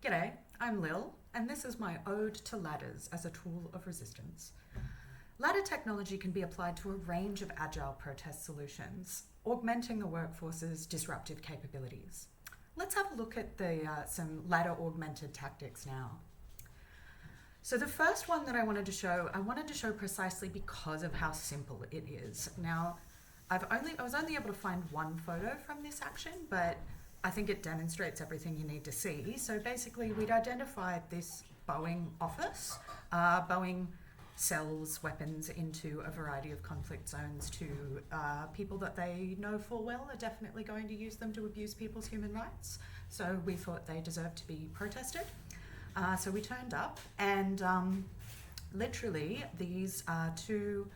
G'day, I'm Lil, and this is my ode to ladders as a tool of resistance. Ladder technology can be applied to a range of agile protest solutions, augmenting the workforce's disruptive capabilities. Let's have a look at some ladder-augmented tactics now. So the first one that I wanted to show precisely because of how simple it is. Now, I was only able to find one photo from this action, but I think it demonstrates everything you need to see. So basically, we'd identified this Boeing office. Boeing sells weapons into a variety of conflict zones to people that they know full well are definitely going to use them to abuse people's human rights. So we thought they deserved to be protested. So we turned up, and literally these two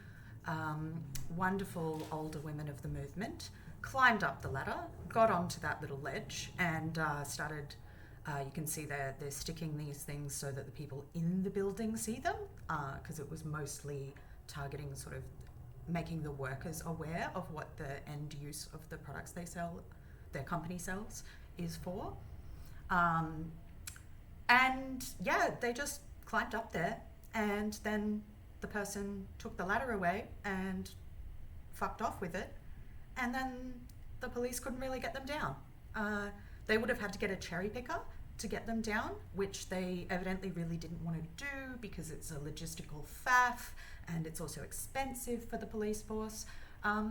wonderful older women of the movement climbed up the ladder, got onto that little ledge, and started, you can see they're sticking these things so that the people in the building see them, because it was mostly targeting sort of making the workers aware of what the end use of the products they sell, their company sells, is for. And yeah, they just climbed up there, and then the person took the ladder away and fucked off with it, and then the police couldn't really get them down. They would have had to get a cherry picker to get them down, which they evidently really didn't want to do because it's a logistical faff and it's also expensive for the police force.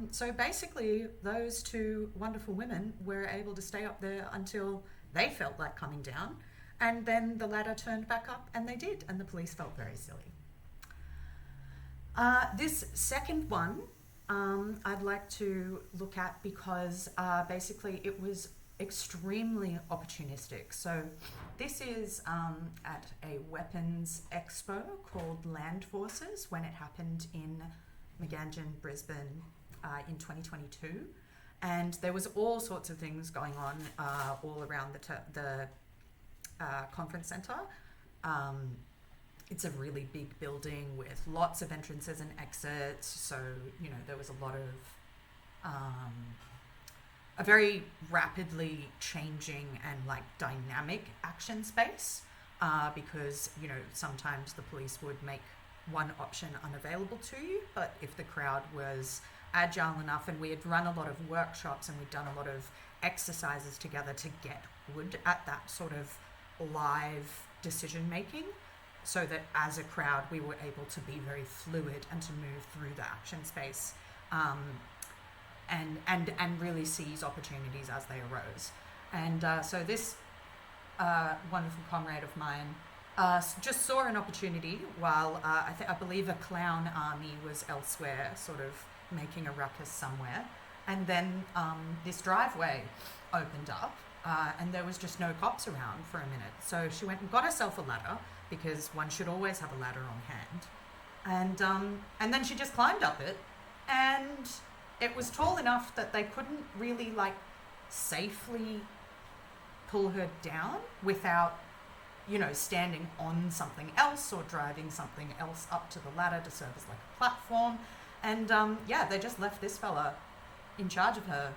So basically, those two wonderful women were able to stay up there until they felt like coming down, and then the ladder turned back up, and they did, and the police felt very silly. This second one I'd like to look at because basically it was extremely opportunistic. So this is at a weapons expo called Land Forces when it happened in Meganjin, Brisbane in 2022. And there was all sorts of things going on all around the conference centre. It's a really big building with lots of entrances and exits. So, you know, there was a lot of a very rapidly changing and like dynamic action space because, you know, sometimes the police would make one option unavailable to you, but if the crowd was agile enough, and we had run a lot of workshops and we'd done a lot of exercises together to get good at that sort of live decision making, so that as a crowd we were able to be very fluid and to move through the action space and really seize opportunities as they arose. And so this wonderful comrade of mine just saw an opportunity while I believe a clown army was elsewhere sort of making a ruckus somewhere, and then this driveway opened up and there was just no cops around for a minute. So she went and got herself a ladder, because one should always have a ladder on hand. And then she just climbed up it, and it was tall enough that they couldn't really like safely pull her down without, you know, standing on something else or driving something else up to the ladder to serve as like a platform. And yeah, they just left this fella in charge of her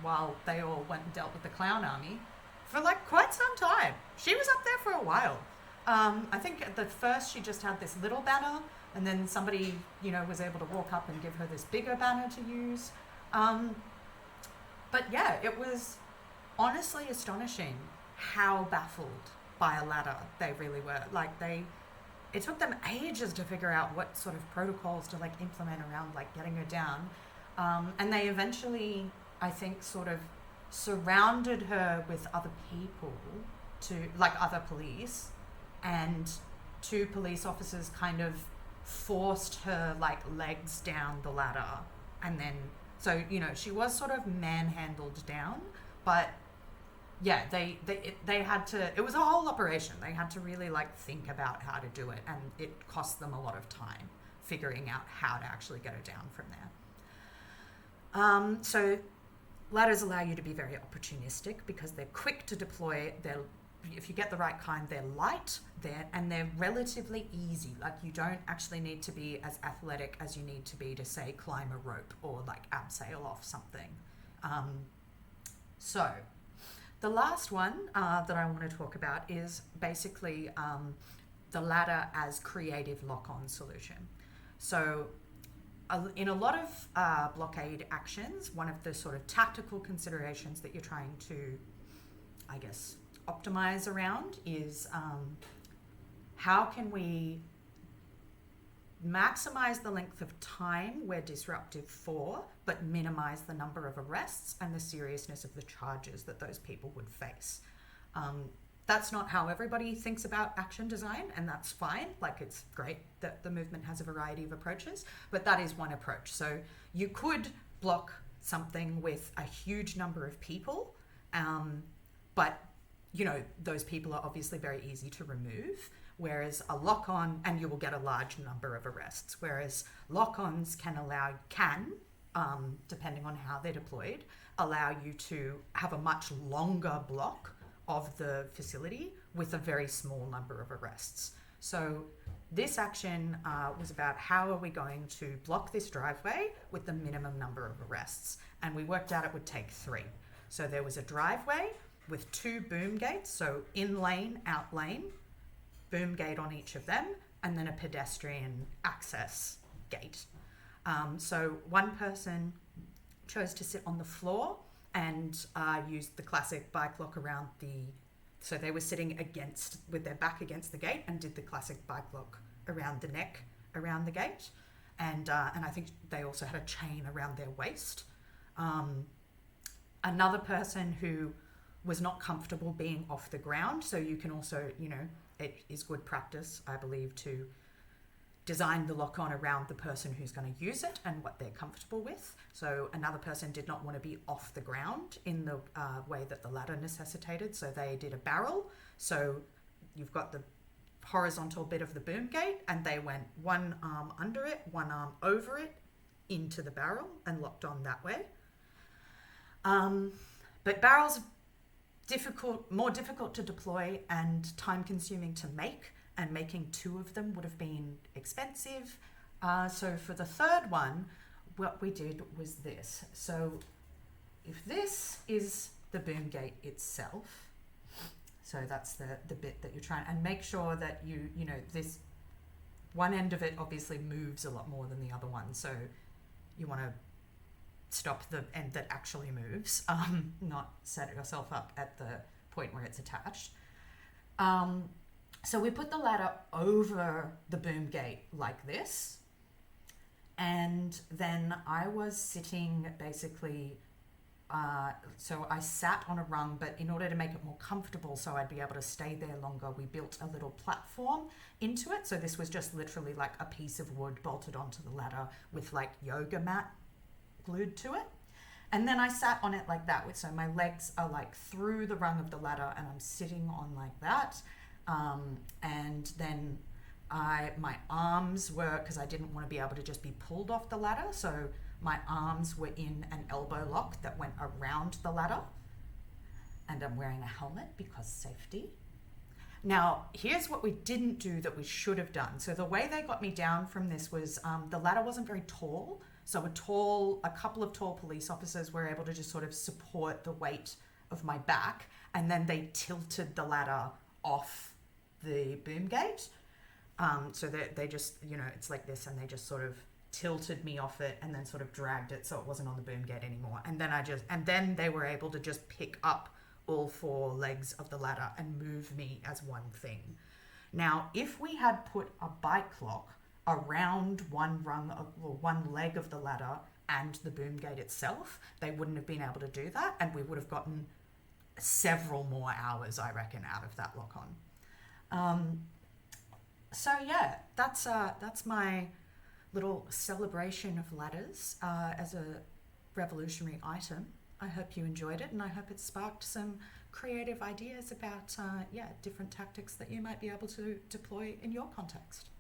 while they all went and dealt with the clown army for like quite some time. She was up there for a while. I think at the first she just had this little banner, and then somebody, you know, was able to walk up and give her this bigger banner to use. But yeah, it was honestly astonishing how baffled by a ladder they really were. Like it took them ages to figure out what sort of protocols to like implement around like getting her down. And they eventually, I think, sort of surrounded her with other people, to like other police, and two police officers kind of forced her like legs down the ladder, and then so, you know, she was sort of manhandled down, but yeah, they had to, it was a whole operation. They had to really like think about how to do it, and it cost them a lot of time figuring out how to actually get her down from there. So ladders allow you to be very opportunistic because they're quick to deploy. If you get the right kind, they're light, and they're relatively easy. Like, you don't actually need to be as athletic as you need to be to, say, climb a rope or like abseil off something. So the last one that I want to talk about is basically the ladder as creative lock-on solution. So in a lot of blockade actions, one of the sort of tactical considerations that you're trying to, I guess, optimize around is how can we maximize the length of time we're disruptive for, but minimize the number of arrests and the seriousness of the charges that those people would face. That's not how everybody thinks about action design, and that's fine. Like, it's great that the movement has a variety of approaches, but that is one approach. So you could block something with a huge number of people, but you know, those people are obviously very easy to remove, whereas a lock-on, and you will get a large number of arrests, whereas lock-ons can, depending on how they're deployed, allow you to have a much longer block of the facility with a very small number of arrests. So this action was about how are we going to block this driveway with the minimum number of arrests, and we worked out it would take 3. So there was a driveway with 2 boom gates, so in lane, out lane, boom gate on each of them, and then a pedestrian access gate. So one person chose to sit on the floor and used the classic bike lock around so they were sitting with their back against the gate and did the classic bike lock around the neck, around the gate. And I think they also had a chain around their waist. Another person who was not comfortable being off the ground, so you can also, you know, it is good practice, I believe, to design the lock-on around the person who's going to use it and what they're comfortable with. So another person did not want to be off the ground in the way that the ladder necessitated, so they did a barrel. So you've got the horizontal bit of the boom gate, and they went one arm under it, one arm over it, into the barrel, and locked on that way. But barrels are more difficult to deploy and time-consuming to make, and making 2 of them would have been expensive. So for the third one, what we did was this. So if this is the boom gate itself, so that's the bit that you're trying, and make sure that you know, this one end of it obviously moves a lot more than the other one. So you want to stop the end that actually moves, not set yourself up at the point where it's attached. So we put the ladder over the boom gate like this, and then I was sitting basically, so I sat on a rung, but in order to make it more comfortable so I'd be able to stay there longer, we built a little platform into it. So this was just literally like a piece of wood bolted onto the ladder with like yoga mat glued to it. And then I sat on it like that, so my legs are like through the rung of the ladder and I'm sitting on like that. And then my arms were, because I didn't want to be able to just be pulled off the ladder, so my arms were in an elbow lock that went around the ladder, and I'm wearing a helmet because safety. Now, here's what we didn't do that we should have done. So the way they got me down from this was the ladder wasn't very tall, so a couple of tall police officers were able to just sort of support the weight of my back, and then they tilted the ladder off the boom gate. So they just, you know, it's like this, and they just sort of tilted me off it and then sort of dragged it so it wasn't on the boom gate anymore. And then they were able to just pick up all 4 legs of the ladder and move me as one thing. Now, if we had put a bike lock around one leg of the ladder and the boom gate itself, they wouldn't have been able to do that, and we would have gotten several more hours, I reckon, out of that lock-on. So yeah, that's my little celebration of ladders as a revolutionary item. I hope you enjoyed it, and I hope it sparked some creative ideas about different tactics that you might be able to deploy in your context.